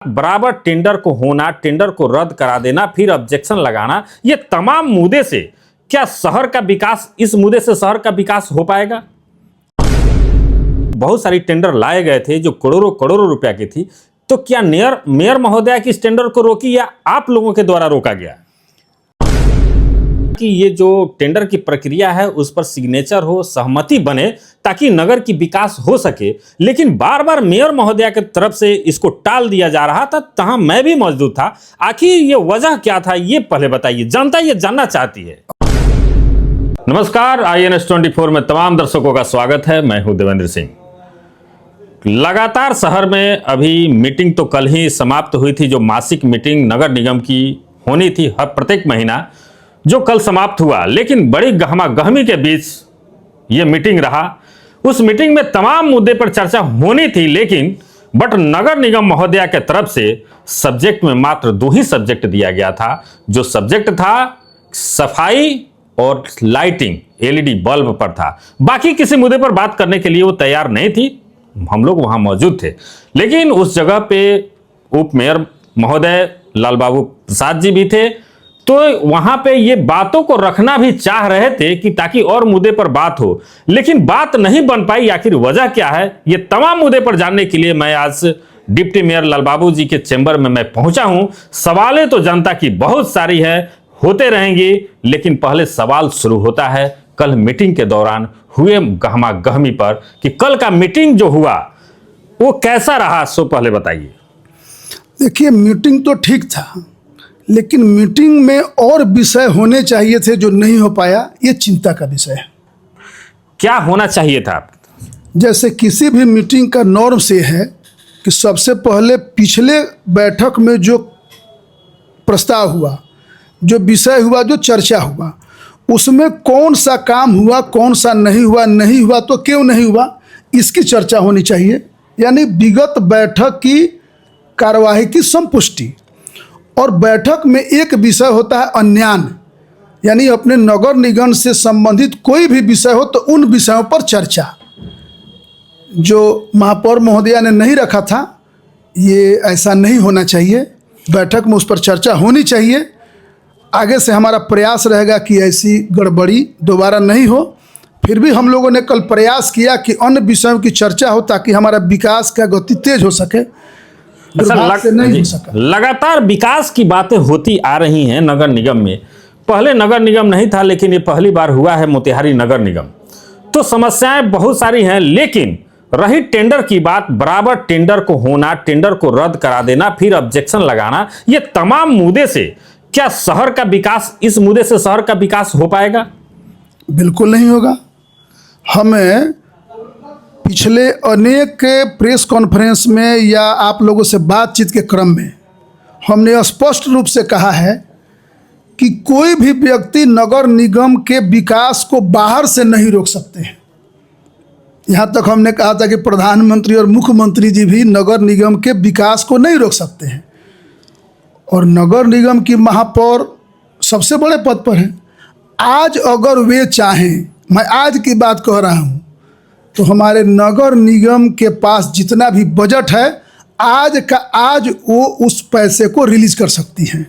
बराबर टेंडर को होना, टेंडर को रद्द करा देना, फिर ऑब्जेक्शन लगाना, ये तमाम मुद्दे से क्या शहर का विकास, इस मुद्दे से शहर का विकास हो पाएगा? बहुत सारी टेंडर लाए गए थे जो करोड़ों करोड़ों रुपया की थी, तो क्या मेयर महोदया की इस टेंडर को रोकी या आप लोगों के द्वारा रोका गया? कि ये जो टेंडर की प्रक्रिया है उस पर सिग्नेचर हो, सहमति बने, ताकि नगर की विकास हो सके। लेकिन बार बार मेयर महोदया की तरफ से इसको टाल दिया जा रहा था, तहां मैं भी मौजूद था। आखिर ये वजह क्या था, ये पहले बताइए, जनता ये जानना चाहती है। नमस्कार, INS 24 में तमाम दर्शकों का स्वागत है। मैं हूं देवेंद्र सिंह। लगातार शहर में अभी मीटिंग तो कल ही समाप्त हुई थी, जो मासिक मीटिंग नगर निगम की होनी थी हर प्रत्येक महीना, जो कल समाप्त हुआ। लेकिन बड़ी गहमा-गहमी के बीच यह मीटिंग रहा। उस मीटिंग में तमाम मुद्दे पर चर्चा होनी थी, लेकिन नगर निगम महोदया के तरफ से सब्जेक्ट में मात्र 2 ही सब्जेक्ट दिया गया था। जो सब्जेक्ट था सफाई और लाइटिंग, LED बल्ब पर था। बाकी किसी मुद्दे पर बात करने के लिए वो तैयार नहीं थी। हम लोग वहां मौजूद थे, लेकिन उस जगह पे उप मेयर महोदय लाल बाबू प्रसाद जी भी थे। तो वहां पे ये बातों को रखना भी चाह रहे थे कि ताकि और मुद्दे पर बात हो, लेकिन बात नहीं बन पाई। आखिर वजह क्या है, ये तमाम मुद्दे पर जानने के लिए मैं आज डिप्टी मेयर लाल बाबू जी के चैम्बर में मैं पहुंचा हूं। सवालें तो जनता की बहुत सारी है, होते रहेंगी, लेकिन पहले सवाल शुरू होता है कल मीटिंग के दौरान हुए गहमा गहमी पर, कि कल का मीटिंग जो हुआ वो कैसा रहा, सो पहले बताइए। देखिए, मीटिंग तो ठीक था, लेकिन मीटिंग में और विषय होने चाहिए थे जो नहीं हो पाया। ये चिंता का विषय है। क्या होना चाहिए था? जैसे किसी भी मीटिंग का नॉर्म से है कि सबसे पहले पिछले बैठक में जो प्रस्ताव हुआ, जो विषय हुआ, जो चर्चा हुआ, उसमें कौन सा काम हुआ, कौन सा नहीं हुआ, नहीं हुआ तो क्यों नहीं हुआ, इसकी चर्चा होनी चाहिए। यानी विगत बैठक की कार्यवाही की संपुष्टि। और बैठक में एक विषय होता है अन्यान, यानी अपने नगर निगम से संबंधित कोई भी विषय हो तो उन विषयों पर चर्चा। जो महापौर महोदया ने नहीं रखा था, ये ऐसा नहीं होना चाहिए। बैठक में उस पर चर्चा होनी चाहिए। आगे से हमारा प्रयास रहेगा कि ऐसी गड़बड़ी दोबारा नहीं हो। फिर भी हम लोगों ने कल प्रयास किया कि अन्य विषयों की चर्चा हो, ताकि हमारा विकास का गति तेज हो सके। लगातार विकास की बातें होती आ रही हैं नगर निगम में। पहले नगर निगम नहीं था, लेकिन ये पहली बार हुआ है मोतिहारी नगर निगम। तो समस्याएं बहुत सारी हैं, लेकिन रही टेंडर की बात, बराबर टेंडर को होना, टेंडर को रद्द करा देना, फिर ऑब्जेक्शन लगाना, ये तमाम मुद्दे से क्या शहर का विकास, इस मुद्दे से शहर का विकास हो पाएगा? बिल्कुल नहीं होगा। हमें पिछले अनेक प्रेस कॉन्फ्रेंस में या आप लोगों से बातचीत के क्रम में हमने स्पष्ट रूप से कहा है कि कोई भी व्यक्ति नगर निगम के विकास को बाहर से नहीं रोक सकते हैं। यहाँ तक हमने कहा था कि प्रधानमंत्री और मुख्यमंत्री जी भी नगर निगम के विकास को नहीं रोक सकते हैं। और नगर निगम की महापौर सबसे बड़े पद पर हैं। आज अगर वे चाहें, मैं आज की बात कह रहा हूँ, तो हमारे नगर निगम के पास जितना भी बजट है, आज का आज वो उस पैसे को रिलीज कर सकती हैं।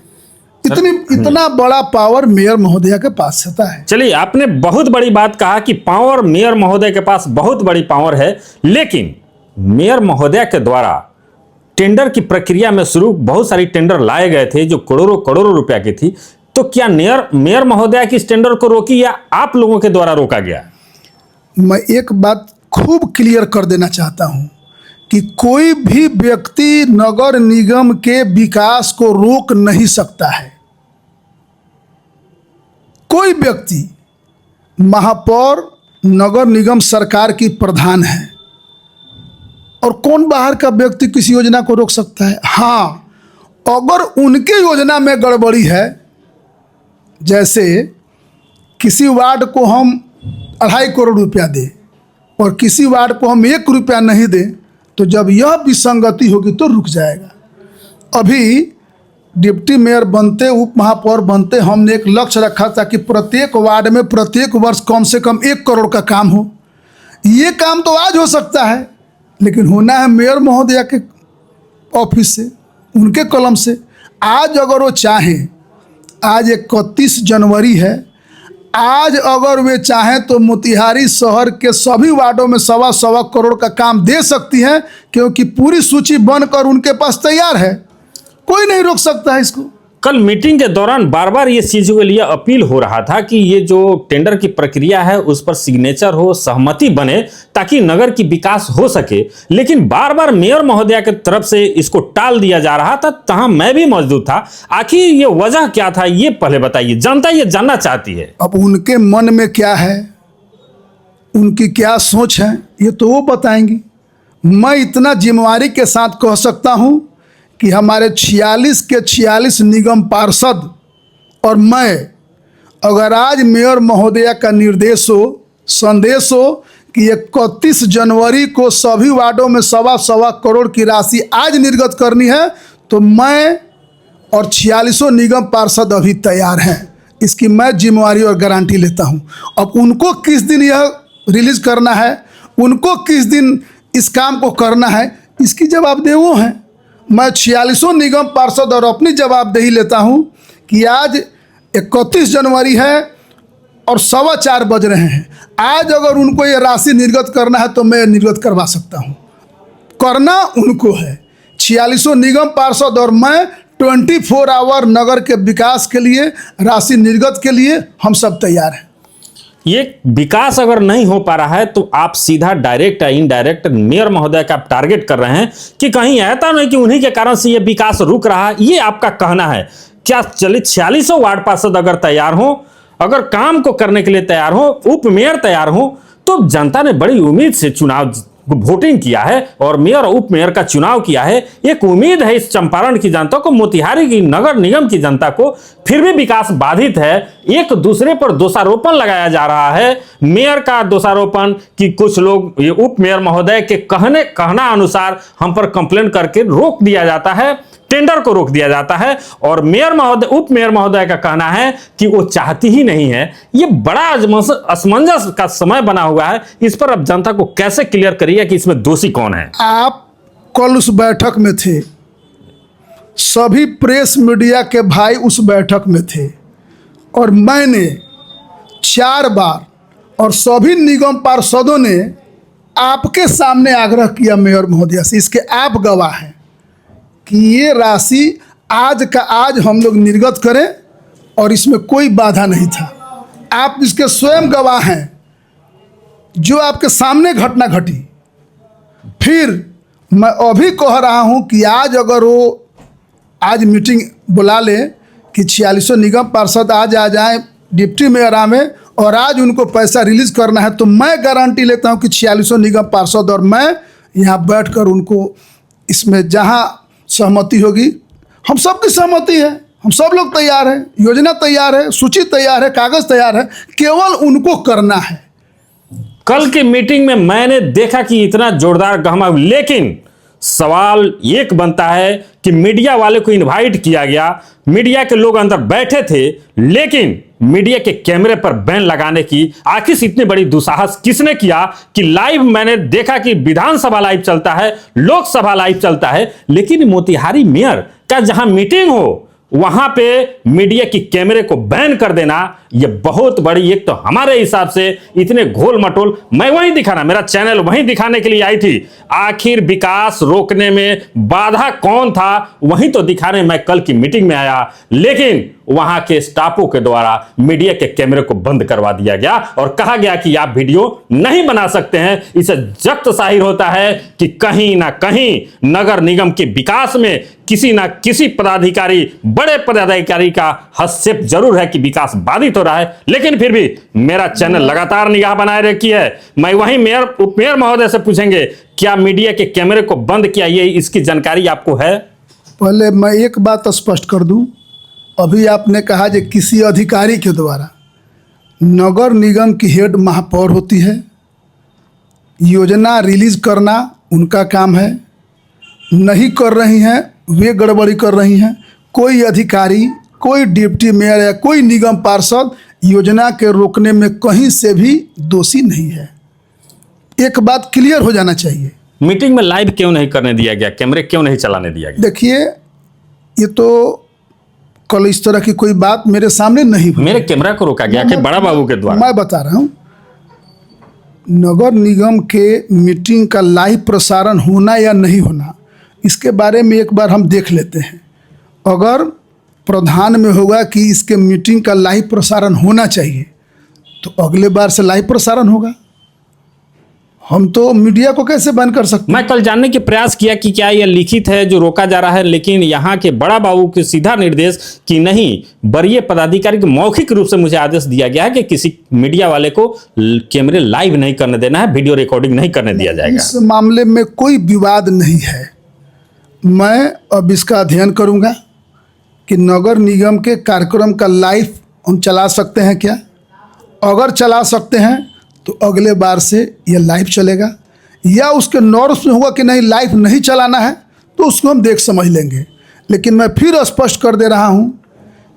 इतना बड़ा पावर मेयर महोदया के पास होता है। चलिए, आपने बहुत बड़ी बात कहा कि पावर मेयर महोदय के पास बहुत बड़ी पावर है, लेकिन मेयर महोदया के द्वारा टेंडर की प्रक्रिया में शुरू बहुत सारी टेंडर लाए गए थे जो करोड़ों करोड़ों रुपया की थी। तो क्या मेयर महोदया की इस टेंडर को रोकी या आप लोगों के द्वारा रोका गया? मैं एक बात खूब क्लियर कर देना चाहता हूं कि कोई भी व्यक्ति नगर निगम के विकास को रोक नहीं सकता है। कोई व्यक्ति, महापौर नगर निगम सरकार की प्रधान है, और कौन बाहर का व्यक्ति किसी योजना को रोक सकता है? हाँ, अगर उनके योजना में गड़बड़ी है, जैसे किसी वार्ड को हम 2.5 करोड़ रुपया दें और किसी वार्ड को हम 1 रुपया नहीं दें, तो जब यह विसंगति होगी तो रुक जाएगा। अभी डिप्टी मेयर बनते, उप महापौर बनते, हमने एक लक्ष्य रखा था कि प्रत्येक वार्ड में प्रत्येक वर्ष कम से कम 1 करोड़ का काम हो। ये काम तो आज हो सकता है, लेकिन होना है मेयर महोदया के ऑफिस से। उनके कलम से। आज अगर वो चाहें, आज 31 जनवरी है, आज अगर वे चाहें तो मोतिहारी शहर के सभी वार्डों में 1.25 करोड़ का काम दे सकती हैं, क्योंकि पूरी सूची बनकर उनके पास तैयार है। कोई नहीं रोक सकता है इसको। कल मीटिंग के दौरान बार बार ये चीजों के लिए अपील हो रहा था कि ये जो टेंडर की प्रक्रिया है उस पर सिग्नेचर हो, सहमति बने, ताकि नगर की विकास हो सके। लेकिन बार बार मेयर महोदया की तरफ से इसको टाल दिया जा रहा था, तहाँ मैं भी मौजूद था। आखिर ये वजह क्या था, ये पहले बताइए, जनता ये जानना चाहती है। अब उनके मन में क्या है, उनकी क्या सोच है, ये तो वो बताएंगी। मैं इतना जिम्मेवारी के साथ कह सकता हूँ कि हमारे 46 के 46 निगम पार्षद और मैं, अगर आज मेयर महोदया का निर्देश हो, संदेश हो कि 31 जनवरी को सभी वार्डों में 1.25 करोड़ की राशि आज निर्गत करनी है, तो मैं और 46 निगम पार्षद अभी तैयार हैं। इसकी मैं जिम्मेवारी और गारंटी लेता हूं। अब उनको किस दिन यह रिलीज करना है, उनको किस दिन इस काम को करना है, इसकी जवाबदेही वो हैं। मैं 46 निगम पार्षद और अपनी जवाबदेही लेता हूं कि आज 31 जनवरी है और 4:15 बज रहे हैं। आज अगर उनको ये राशि निर्गत करना है तो मैं निर्गत करवा सकता हूं। करना उनको है। 46 निगम पार्षद और मैं 24 आवर नगर के विकास के लिए, राशि निर्गत के लिए हम सब तैयार हैं। ये विकास अगर नहीं हो पा रहा है तो आप सीधा डायरेक्ट या इनडायरेक्ट मेयर महोदय का आप टारगेट कर रहे हैं कि कहीं ऐसा नहीं कि उन्हीं के कारण से ये विकास रुक रहा है। ये आपका कहना है क्या? चलिए 46 वार्ड पार्षद अगर तैयार हो, अगर काम को करने के लिए तैयार हो, उप मेयर तैयार हो, तो जनता ने बड़ी उम्मीद से चुनाव वोटिंग किया है और मेयर और उप मेयर का चुनाव किया है। एक उम्मीद है इस चंपारण की जनता को, मोतिहारी की नगर निगम की जनता को। फिर भी विकास बाधित है। एक दूसरे पर दोषारोपण लगाया जा रहा है। मेयर का दोषारोपण कि कुछ लोग, ये उप मेयर महोदय के कहना अनुसार हम पर कंप्लेन करके रोक दिया जाता है, टेंडर को रोक दिया जाता है। और मेयर महोदय, उप मेयर महोदय का कहना है कि वो चाहती ही नहीं है। ये बड़ा असमंजस का समय बना हुआ है। इस पर अब जनता को कैसे क्लियर करिए कि इसमें दोषी कौन है? आप कल उस बैठक में थे, सभी प्रेस मीडिया के भाई उस बैठक में थे, और मैंने 4 बार और सभी निगम पार्षदों ने आपके सामने आग्रह किया मेयर महोदया से, इसके आप गवाह हैं कि ये राशि आज का आज हम लोग निर्गत करें और इसमें कोई बाधा नहीं था। आप इसके स्वयं गवाह हैं, जो आपके सामने घटना घटी। फिर मैं अभी कह रहा हूं कि आज अगर वो आज मीटिंग बुला ले कि 46 निगम पार्षद आज आ जाए डिप्टी मेयर में और आज उनको पैसा रिलीज करना है, तो मैं गारंटी लेता हूं कि 46 निगम पार्षद और मैं यहाँ बैठकर उनको इसमें जहाँ सहमति होगी, हम सबकी सहमति है, हम सब लोग तैयार हैं, योजना तैयार है, सूची तैयार है, कागज तैयार है, केवल उनको करना है। कल की मीटिंग में मैंने देखा कि इतना जोरदार गहमा, लेकिन सवाल एक बनता है कि मीडिया वाले को इनवाइट किया गया, मीडिया के लोग अंदर बैठे थे, लेकिन मीडिया के कैमरे पर बैन लगाने की आखिर इतनी बड़ी दुस्साहस किसने किया कि लाइव मैंने देखा कि विधानसभा लाइव चलता है, लोकसभा लाइव चलता है, लेकिन मोतिहारी मेयर का जहां मीटिंग हो वहां पे मीडिया की कैमरे को बैन कर देना, यह बहुत बड़ी, एक तो हमारे हिसाब से इतने घोल मटोल, मैं वहीं दिखाना, मेरा चैनल वहीं दिखाने के लिए आई थी, आखिर विकास रोकने में बाधा कौन था, वहीं तो दिखाने मैं कल की मीटिंग में आया। लेकिन वहां के स्टाफों के द्वारा मीडिया के कैमरे को बंद करवा दिया गया और कहा गया कि आप वीडियो नहीं बना सकते हैं। इससे जब्त जाहिर होता है कि कहीं ना कहीं नगर निगम के विकास में किसी ना किसी पदाधिकारी, बड़े पदाधिकारी का हस्तक्षेप जरूर है कि विकास बाधित हो रहा है। लेकिन फिर भी मेरा चैनल लगातार निगाह बनाए रखी है। मैं वहीं मेयर, उप मेयर महोदय से पूछेंगे क्या मीडिया के कैमरे को बंद किया, ये इसकी जानकारी आपको है? पहले मैं एक बात स्पष्ट कर दूं, अभी आपने कहा कि किसी अधिकारी के द्वारा, नगर निगम की हेड महापौर होती है, योजना रिलीज करना उनका काम है, नहीं कर रही हैं वे गड़बड़ी कर रही हैं। कोई अधिकारी, कोई डिप्टी मेयर या कोई निगम पार्षद योजना के रोकने में कहीं से भी दोषी नहीं है। एक बात क्लियर हो जाना चाहिए। मीटिंग में लाइव क्यों नहीं करने दिया गया, कैमरे क्यों नहीं चलाने दिया गया? देखिए, ये तो कल इस तरह की कोई बात मेरे सामने नहीं हुई। मेरे कैमरा को रोका गया कि बड़ा बाबू के द्वारा। मैं बता रहा हूँ, नगर निगम के मीटिंग का लाइव प्रसारण होना या नहीं होना, इसके बारे में एक बार हम देख लेते हैं। अगर प्रधान में होगा कि इसके मीटिंग का लाइव प्रसारण होना चाहिए, तो अगले बार से लाइव प्रसारण होगा। हम तो मीडिया को कैसे बैन कर सकते हैं? मैं कल जानने के प्रयास किया कि क्या यह लिखित है जो रोका जा रहा है, लेकिन यहाँ के बड़ा बाबू के सीधा निर्देश कि नहीं, वरीय पदाधिकारी को मौखिक रूप से मुझे आदेश दिया गया है कि किसी मीडिया वाले को कैमरे लाइव नहीं करने देना है, वीडियो रिकॉर्डिंग नहीं करने दिया जाएगा। इस मामले में कोई विवाद नहीं है। मैं अब इसका अध्ययन करूंगा कि नगर निगम के कार्यक्रम का लाइव हम चला सकते हैं क्या। अगर चला सकते हैं तो अगले बार से यह लाइव चलेगा, या उसके नॉर्म्स में होगा कि नहीं लाइव नहीं चलाना है, तो उसको हम देख समझ लेंगे। लेकिन मैं फिर स्पष्ट कर दे रहा हूं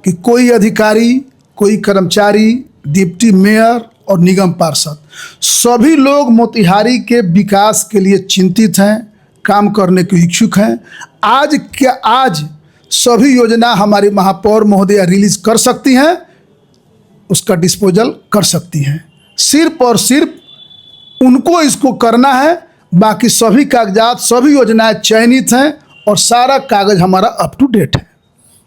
कि कोई अधिकारी, कोई कर्मचारी, डिप्टी मेयर और निगम पार्षद सभी लोग मोतिहारी के विकास के लिए चिंतित हैं, काम करने के इच्छुक हैं। आज सभी योजना हमारी महापौर महोदया रिलीज कर सकती हैं, उसका डिस्पोजल कर सकती हैं। सिर्फ और सिर्फ उनको इसको करना है, बाकी सभी कागजात, सभी योजनाएं चयनित हैं और सारा कागज हमारा अप टू डेट है।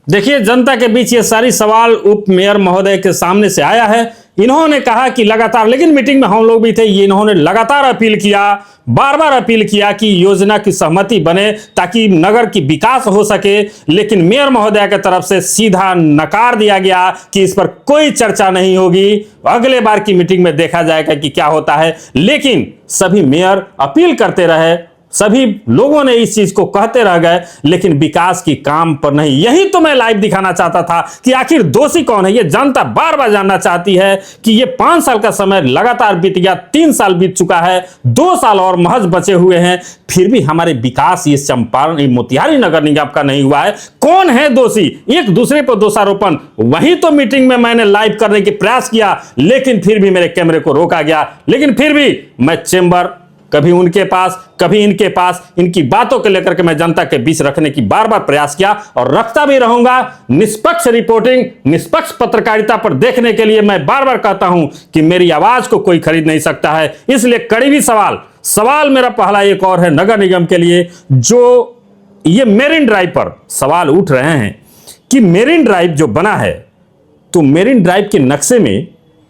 देखिए, जनता के बीच ये सारी सवाल उप मेयर महोदय के सामने से आया है। इन्होंने कहा कि लगातार, लेकिन मीटिंग में हम लोग भी थे, ये इन्होंने लगातार अपील किया, बार बार अपील किया कि योजना की सहमति बने ताकि नगर की विकास हो सके। लेकिन मेयर महोदय की तरफ से सीधा नकार दिया गया कि इस पर कोई चर्चा नहीं होगी, अगले बार की मीटिंग में देखा जाएगा कि क्या होता है। लेकिन सभी मेयर अपील करते रहे, सभी लोगों ने इस चीज को कहते रह गए, लेकिन विकास की काम पर नहीं। यही तो मैं लाइव दिखाना चाहता था कि आखिर दोषी कौन है। ये जनता बार बार जानना चाहती है कि ये 5 साल का समय लगातार बीत गया, 3 साल बीत चुका है, 2 साल और महज बचे हुए हैं, फिर भी हमारे विकास ये चंपारण, ये मोतिहारी नगर निगम का नहीं हुआ है। कौन है दोषी? एक दूसरे पर दोषारोपण। वही तो मीटिंग में मैंने लाइव करने की प्रयास किया, लेकिन फिर भी मेरे कैमरे को रोका गया। लेकिन फिर भी मैं चेंबर, कभी उनके पास, कभी इनके पास, इनकी बातों को लेकर के मैं जनता के बीच रखने की बार बार प्रयास किया और रखता भी रहूंगा। निष्पक्ष रिपोर्टिंग, निष्पक्ष पत्रकारिता पर देखने के लिए मैं बार बार कहता हूं कि मेरी आवाज को कोई खरीद नहीं सकता है। इसलिए कड़वी सवाल मेरा पहला एक और है नगर निगम के लिए, जो ये मेरिन ड्राइव पर सवाल उठ रहे हैं कि मेरिन ड्राइव जो बना है, तो मेरिन ड्राइव के नक्शे में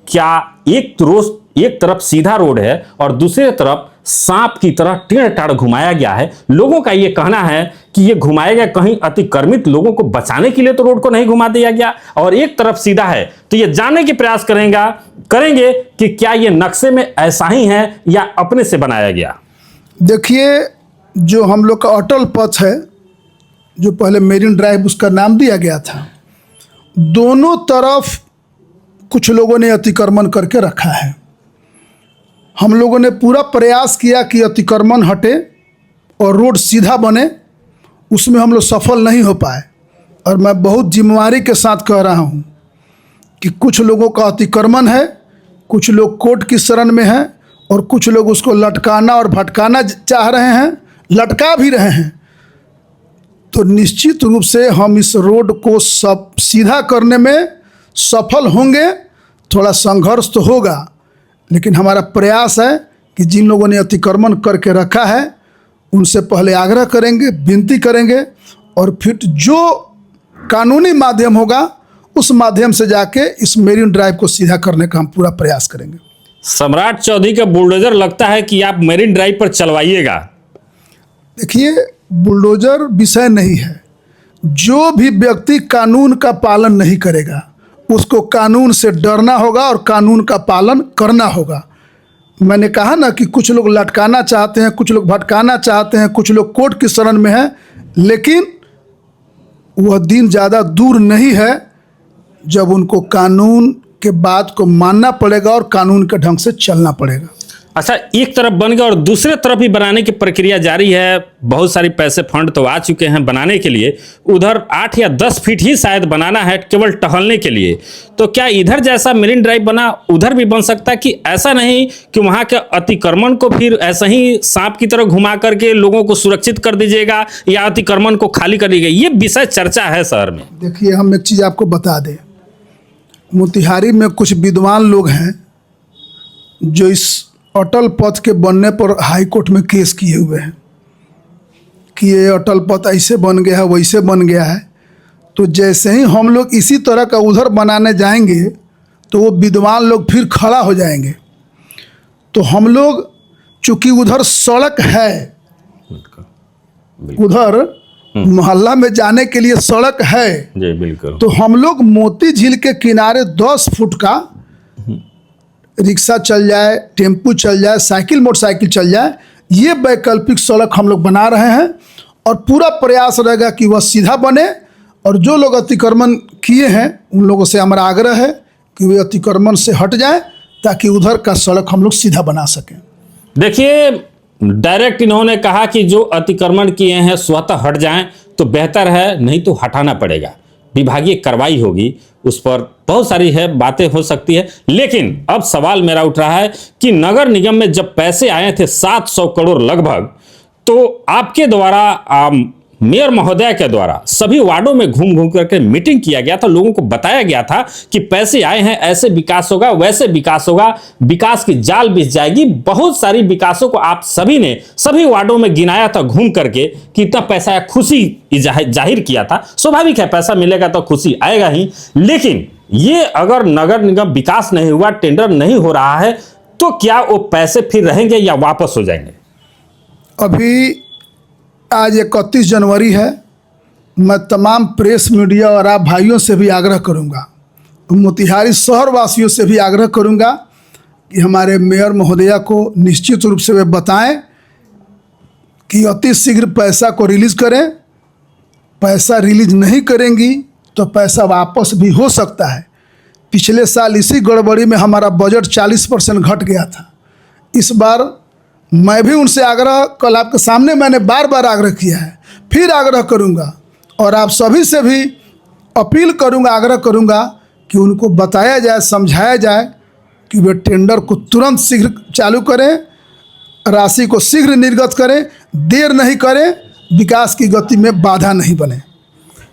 क्या एक तरफ सीधा रोड है और दूसरी तरफ सांप की तरह टेढ़ टाढ़ घुमाया गया है। लोगों का यह कहना है कि यह घुमाया गया कहीं अतिक्रमित लोगों को बचाने के लिए तो रोड को नहीं घुमा दिया गया, और एक तरफ सीधा है। तो यह जानने की प्रयास करेंगे कि क्या यह नक्शे में ऐसा ही है या अपने से बनाया गया। देखिए, जो हम लोग का अटल पथ है, जो पहले मेरिन ड्राइव उसका नाम दिया गया था, दोनों तरफ कुछ लोगों ने अतिक्रमण करके रखा है। हम लोगों ने पूरा प्रयास किया कि अतिक्रमण हटे और रोड सीधा बने, उसमें हम लोग सफल नहीं हो पाए। और मैं बहुत जिम्मेवारी के साथ कह रहा हूँ कि कुछ लोगों का अतिक्रमण है, कुछ लोग कोर्ट की शरण में हैं और कुछ लोग उसको लटकाना और भटकाना चाह रहे हैं, लटका भी रहे हैं। तो निश्चित रूप से हम इस रोड को सब सीधा करने में सफल होंगे। थोड़ा संघर्ष तो होगा, लेकिन हमारा प्रयास है कि जिन लोगों ने अतिक्रमण करके रखा है उनसे पहले आग्रह करेंगे, विनती करेंगे, और फिर जो कानूनी माध्यम होगा उस माध्यम से जाके इस मेरिन ड्राइव को सीधा करने का हम पूरा प्रयास करेंगे। सम्राट चौधरी का बुलडोजर लगता है कि आप मेरिन ड्राइव पर चलवाइएगा। देखिए, बुलडोजर विषय नहीं है। जो भी व्यक्ति कानून का पालन नहीं करेगा उसको कानून से डरना होगा और कानून का पालन करना होगा। मैंने कहा ना कि कुछ लोग लटकाना चाहते हैं, कुछ लोग भटकाना चाहते हैं, कुछ लोग कोर्ट की शरण में हैं, लेकिन वह दिन ज़्यादा दूर नहीं है जब उनको कानून के बात को मानना पड़ेगा और कानून के ढंग से चलना पड़ेगा। अच्छा, एक तरफ बन गया और दूसरे तरफ भी बनाने की प्रक्रिया जारी है। बहुत सारी पैसे फंड तो आ चुके हैं बनाने के लिए। उधर 8 या 10 फीट ही शायद बनाना है केवल टहलने के लिए। तो क्या इधर जैसा मेरिन ड्राइव बना उधर भी बन सकता है कि ऐसा नहीं कि वहां के अतिक्रमण को फिर ऐसा ही सांप की तरह घुमा करके लोगों को सुरक्षित कर दीजिएगा या अतिक्रमण को खाली कर दीजिएगा? ये विषय चर्चा है शहर में। देखिए, हम एक चीज़ आपको बता दें, मोतिहारी में कुछ विद्वान लोग हैं जो इस अटल पथ के बनने पर हाई कोर्ट में केस किए हुए हैं कि ये अटल पथ ऐसे बन गया है, वैसे बन गया है। तो जैसे ही हम लोग इसी तरह का उधर बनाने जाएंगे तो वो विद्वान लोग फिर खड़ा हो जाएंगे। तो हम लोग चूंकि उधर सड़क है, उधर मोहल्ला में जाने के लिए सड़क है जी बिल्कुल, तो हम लोग मोती झील के किनारे 10 फुट का रिक्शा चल जाए, टेम्पू चल जाए, साइकिल मोटरसाइकिल चल जाए, ये वैकल्पिक सड़क हम लोग बना रहे हैं। और पूरा प्रयास रहेगा कि वह सीधा बने। और जो लोग अतिक्रमण किए हैं उन लोगों से हमारा आग्रह है कि वे अतिक्रमण से हट जाएं ताकि उधर का सड़क हम लोग सीधा बना सकें। देखिए, डायरेक्ट इन्होंने कहा कि जो अतिक्रमण किए हैं स्वतः हट जाएं तो बेहतर है, नहीं तो हटाना पड़ेगा, विभागीय कार्रवाई होगी। उस पर बहुत सारी है बातें हो सकती है। लेकिन अब सवाल मेरा उठ रहा है कि नगर निगम में जब पैसे आए थे 700 करोड़ लगभग, तो आपके द्वारा मेयर महोदय के द्वारा सभी वार्डों में घूम घूम करके मीटिंग किया गया था, लोगों को बताया गया था कि पैसे आए हैं, ऐसे विकास होगा, वैसे विकास होगा, विकास की जाल बिछ जाएगी। बहुत सारी विकासों को आप सभी ने सभी वार्डों में गिनाया था घूम करके कि इतना पैसा आया, खुशी जाहिर किया था। स्वाभाविक है, पैसा मिलेगा तो खुशी आएगा ही। लेकिन ये अगर नगर निगम विकास नहीं हुआ, टेंडर नहीं हो रहा है, तो क्या वो पैसे फिर रहेंगे या वापस हो जाएंगे? अभी आज 31 जनवरी है। मैं तमाम प्रेस मीडिया और आप भाइयों से भी आग्रह करूंगा, मोतिहारी शहर वासियों से भी आग्रह करूंगा कि हमारे मेयर महोदया को निश्चित रूप से वे बताएं कि अति शीघ्र पैसा को रिलीज करें। पैसा रिलीज नहीं करेंगी तो पैसा वापस भी हो सकता है। पिछले साल इसी गड़बड़ी में हमारा बजट 40% घट गया था। इस बार मैं भी उनसे आग्रह, कल आपके सामने मैंने बार बार आग्रह किया है, फिर आग्रह करूंगा और आप सभी से भी अपील करूंगा, आग्रह करूंगा कि उनको बताया जाए, समझाया जाए कि वे टेंडर को तुरंत शीघ्र चालू करें, राशि को शीघ्र निर्गत करें, देर नहीं करें, विकास की गति में बाधा नहीं बने।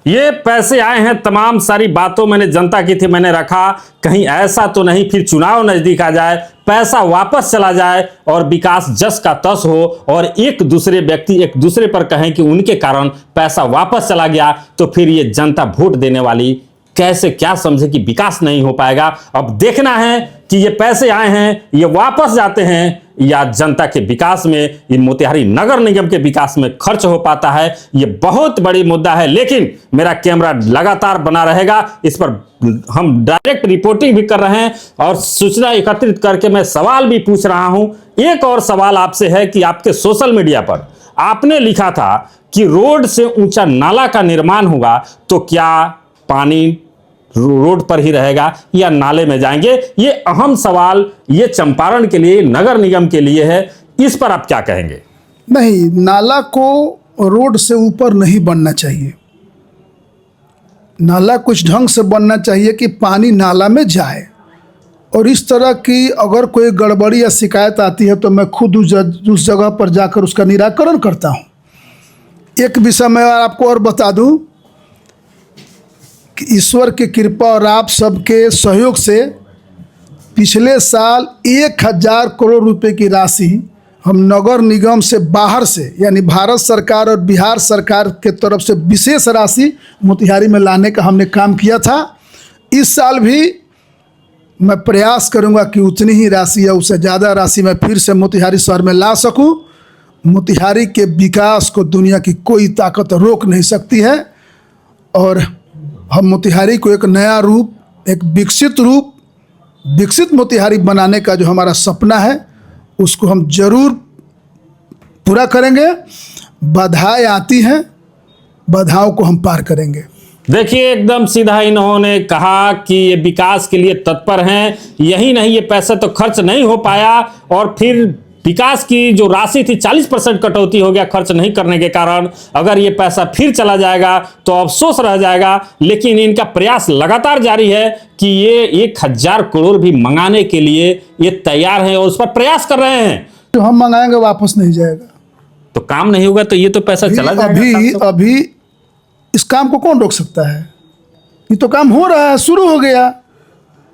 ये पैसे आए हैं, तमाम सारी बातों मैंने जनता की थी, मैंने रखा कहीं ऐसा तो नहीं फिर चुनाव नजदीक आ जाए, पैसा वापस चला जाए और विकास जस का तस हो और एक दूसरे व्यक्ति एक दूसरे पर कहें कि उनके कारण पैसा वापस चला गया, तो फिर ये जनता वोट देने वाली कैसे क्या समझे कि विकास नहीं हो पाएगा। अब देखना है कि ये पैसे आए हैं, ये वापस जाते हैं या जनता के विकास में, ये मोतिहारी नगर निगम के विकास में खर्च हो पाता है। ये बहुत बड़ी मुद्दा है। लेकिन मेरा कैमरा लगातार बना रहेगा, इस पर हम डायरेक्ट रिपोर्टिंग भी कर रहे हैं और सूचना एकत्रित करके मैं सवाल भी पूछ रहा हूं। एक और सवाल आपसे है कि आपके सोशल मीडिया पर आपने लिखा था कि रोड से ऊंचा नाला का निर्माण होगा, तो क्या पानी रोड पर ही रहेगा या नाले में जाएंगे? ये अहम सवाल ये चंपारण के लिए, नगर निगम के लिए है। इस पर आप क्या कहेंगे? नहीं, नाला को रोड से ऊपर नहीं बनना चाहिए। नाला कुछ ढंग से बनना चाहिए कि पानी नाला में जाए। और इस तरह की अगर कोई गड़बड़ी या शिकायत आती है तो मैं खुद उस जगह पर जाकर उसका निराकरण करता हूँ। एक विषय मैं आपको और बता दूँ कि ईश्वर की कृपा और आप सबके सहयोग से पिछले साल 1000 करोड़ रुपए की राशि हम नगर निगम से बाहर से, यानी भारत सरकार और बिहार सरकार के तरफ से विशेष राशि मोतिहारी में लाने का हमने काम किया था। इस साल भी मैं प्रयास करूंगा कि उतनी ही राशि या उससे ज़्यादा राशि मैं फिर से मोतिहारी शहर में ला सकूं। मोतिहारी के विकास को दुनिया की कोई ताकत रोक नहीं सकती है और हम मोतिहारी को एक नया रूप, एक विकसित मोतिहारी बनाने का जो हमारा सपना है उसको हम जरूर पूरा करेंगे। बाधाएं आती हैं, बाधाओं को हम पार करेंगे। देखिए, एकदम सीधा इन्होंने कहा कि ये विकास के लिए तत्पर हैं। यही नहीं, ये पैसा तो खर्च नहीं हो पाया और फिर विकास की जो राशि थी 40% कटौती हो गया खर्च नहीं करने के कारण। अगर ये पैसा फिर चला जाएगा तो अफसोस रह जाएगा। लेकिन इनका प्रयास लगातार जारी है कि ये 1000 करोड़ भी मंगाने के लिए ये तैयार हैं और उस पर प्रयास कर रहे हैं। जो हम मंगाएंगे वापस नहीं जाएगा। तो काम नहीं होगा तो ये तो पैसा चला जाएगा। अभी इस काम को कौन रोक सकता है? ये तो काम हो रहा है, शुरू हो गया।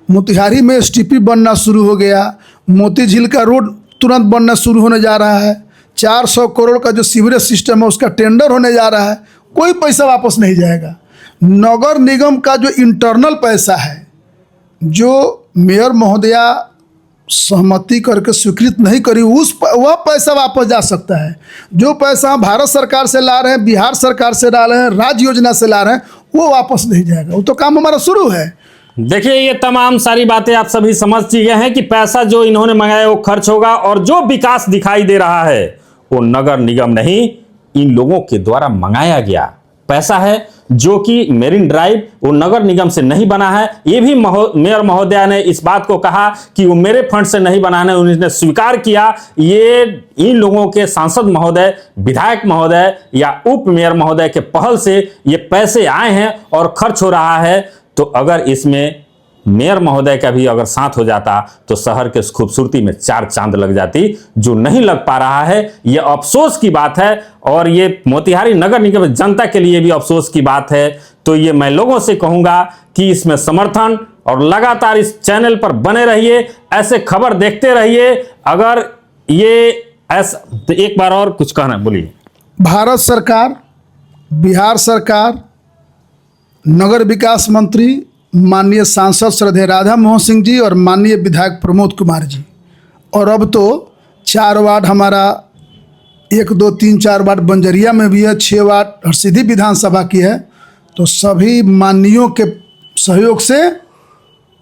मोतिहारी में एसटीपी बनना शुरू हो गया। मोती झील का रोड तुरंत बनना शुरू होने जा रहा है। 400 करोड़ का जो सीवरेज सिस्टम है उसका टेंडर होने जा रहा है। कोई पैसा वापस नहीं जाएगा। नगर निगम का जो इंटरनल पैसा है, जो मेयर महोदया सहमति करके स्वीकृत नहीं करी, वह पैसा वापस जा सकता है। जो पैसा भारत सरकार से ला रहे हैं, बिहार सरकार से ला रहे हैं, राज्य योजना से ला रहे हैं, वो वापस नहीं जाएगा। वो तो काम हमारा शुरू है। देखिए, ये तमाम सारी बातें आप सभी समझ चुके हैं कि पैसा जो इन्होंने मंगाया वो खर्च होगा और जो विकास दिखाई दे रहा है वो नगर निगम नहीं, इन लोगों के द्वारा मंगाया गया पैसा है, जो कि मेरिन ड्राइव वो नगर निगम से नहीं बना है। ये भी मेयर महोदया ने इस बात को कहा कि वो मेरे फंड से नहीं बना है, उन्होंने स्वीकार किया। ये इन लोगों के सांसद महोदय, विधायक महोदय या उप मेयर महोदय के पहल से ये पैसे आए हैं और खर्च हो रहा है। तो अगर इसमें मेयर महोदय का भी अगर साथ हो जाता तो शहर के खूबसूरती में 4 चांद लग जाती, जो नहीं लग पा रहा है। ये अफसोस की बात है और ये मोतिहारी नगर निगम जनता के लिए भी अफसोस की बात है। तो ये मैं लोगों से कहूंगा कि इसमें समर्थन और लगातार इस चैनल पर बने रहिए, ऐसे खबर देखते रहिए। अगर ये ऐसा, एक बार और कुछ कहना बोलिए। भारत सरकार, बिहार सरकार, नगर विकास मंत्री माननीय सांसद श्रद्धेय राधा मोहन सिंह जी और माननीय विधायक प्रमोद कुमार जी, और अब तो 4 वार्ड हमारा 1, 2, 3, 4 वार्ड बंजरिया में भी है, 6 वार्ड हरसिद्धि विधानसभा की है। तो सभी माननीयों के सहयोग से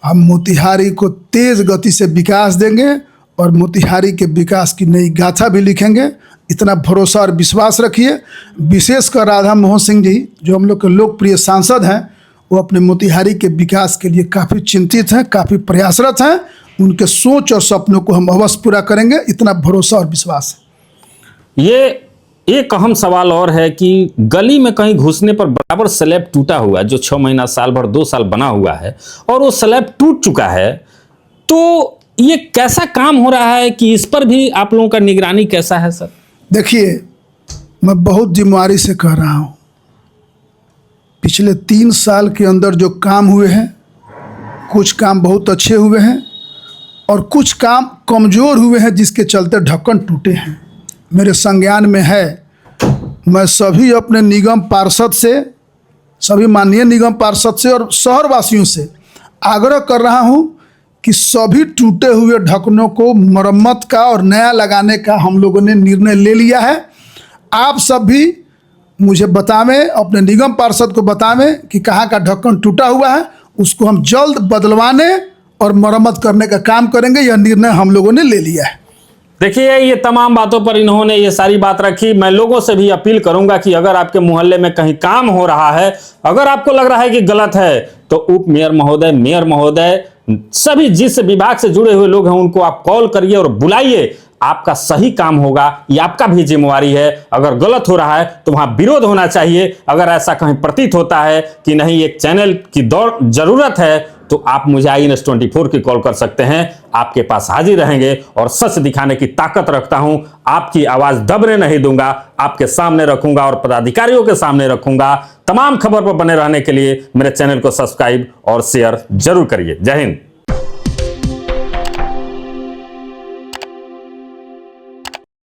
हम मोतिहारी को तेज़ गति से विकास देंगे और मोतिहारी के विकास की नई गाथा भी लिखेंगे। इतना भरोसा और विश्वास रखिए। विशेषकर राधा मोहन सिंह जी, जो हम लोग के लोकप्रिय सांसद हैं, वो अपने मोतिहारी के विकास के लिए काफ़ी चिंतित हैं, काफ़ी प्रयासरत हैं। उनके सोच और सपनों को हम अवश्य पूरा करेंगे, इतना भरोसा और विश्वास है। ये एक अहम सवाल और है कि गली में कहीं घुसने पर बराबर स्लैब टूटा हुआ है, जो 6 महीना, साल भर, 2 साल बना हुआ है और वो स्लैब टूट चुका है। तो ये कैसा काम हो रहा है कि इस पर भी आप लोगों का निगरानी कैसा है सर? देखिए, मैं बहुत जिम्मेदारी से कह रहा हूँ, पिछले 3 साल के अंदर जो काम हुए हैं, कुछ काम बहुत अच्छे हुए हैं और कुछ काम कमज़ोर हुए हैं, जिसके चलते ढक्कन टूटे हैं। मेरे संज्ञान में है। मैं सभी अपने निगम पार्षद से, सभी माननीय निगम पार्षद से और शहरवासियों से आग्रह कर रहा हूं कि सभी टूटे हुए ढक्कनों को मरम्मत का और नया लगाने का हम लोगों ने निर्णय ले लिया है। आप सब भी मुझे बतावें, अपने निगम पार्षद को बतावें कि कहाँ का ढक्कन टूटा हुआ है, उसको हम जल्द बदलवाने और मरम्मत करने का काम करेंगे। यह निर्णय हम लोगों ने ले लिया है। देखिए, ये तमाम बातों पर इन्होंने ये सारी बात रखी। मैं लोगों से भी अपील करूंगा कि अगर आपके मोहल्ले में कहीं काम हो रहा है, अगर आपको लग रहा है कि गलत है, तो उप मेयर महोदय, मेयर महोदय, सभी जिस विभाग से जुड़े हुए लोग हैं उनको आप कॉल करिए और बुलाइए। आपका सही काम होगा, ये आपका भी जिम्मेवारी है। अगर गलत हो रहा है तो वहां विरोध होना चाहिए। अगर ऐसा कहीं प्रतीत होता है कि नहीं एक चैनल की जरूरत है, तो आप मुझे INS24 की कॉल कर सकते हैं। आपके पास हाजिर रहेंगे और सच दिखाने की ताकत रखता हूं। आपकी आवाज दबने नहीं दूंगा, आपके सामने रखूंगा और पदाधिकारियों के सामने रखूंगा। तमाम खबर पर बने रहने के लिए मेरे चैनल को सब्सक्राइब और शेयर जरूर करिए। जय हिंद।